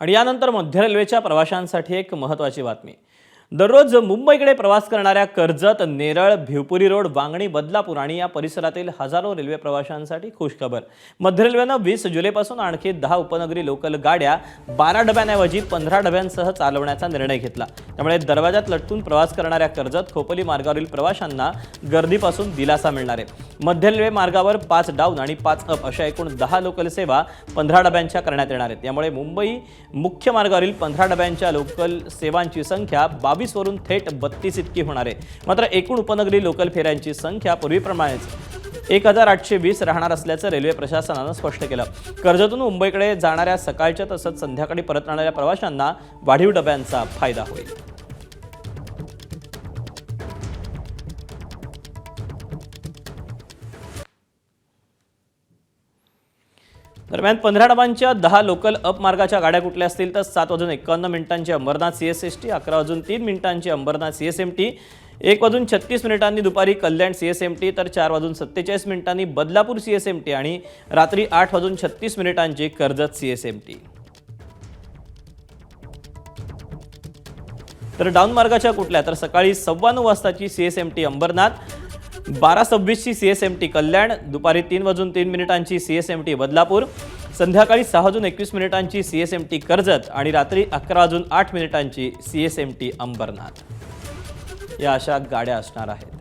आणि यानंतर मध्य रेल्वेच्या प्रवाशांसाठी एक महत्त्वाची बातमी। दररोज मुंबईकडे प्रवास करणाऱ्या कर्जत, नेरळ, भिवपुरी रोड, वांगणी, बदलापूर आणि या परिसरातील हजारो रेल्वे प्रवाशांसाठी खुशखबर। मध्य रेल्वेने 20 जुलैपासून आणखी 10 उपनगरी लोकल गाड्या 12 डब्यांऐवजी 15 डब्यांसह चालवण्याचा निर्णय घेतला। त्यामुळे दरवाजात लटकून प्रवास करणाऱ्या कर्जत, खोपोली मार्गावरील प्रवाशांना गर्दीपासून दिलासा मिळणार आहे। मध्य रेल्वे मार्गावर 5 डाऊन आणि 5 अप अशा एकूण 10 लोकल सेवा 15 डब्यांच्या करण्यात येणार आहेत। यामुळे मुंबई मुख्य मार्गावरील 15 डब्यांच्या लोकल सेवांची संख्या 22 वरून थेट 32 इतकी होणार आहे। मात्र एकूण उपनगरी लोकल फेऱ्यांची संख्या पूर्वीप्रमाणेच 1820 राहणार असल्याचं रेल्वे प्रशासनानं स्पष्ट केलं। कर्जतून मुंबईकडे जाणाऱ्या सकाळच्या तसंच संध्याकाळी परतणाऱ्या प्रवाशांना वाढीव डब्यांचा फायदा होईल। दरम्यान 15 डब्यांच्या 10 लोकल अप मार्गाच्या गाड्या कुठल्या असतील तर 7:51 अंबरनाथ CSST, 11:03 अंबरनाथ CSMT, 1:36 दुपारी कल्याण CSMT, तर 4:47 बदलापूर CSMT आणि रात्री 8:36 कर्जत CSMT। तर डाऊन मार्गाच्या कुठल्या तर सकाळी 9:15 वाजताची CSMT अंबरनाथ, 12:26 CSMT कल्याण, दुपारी 3:03 CSMT बदलापूर, संध्याकाळी 6:21 CSMT कर्जत आणि रात्री 11:08 CSMT अंबरनाथ या अशा गाड्या असणार आहेत।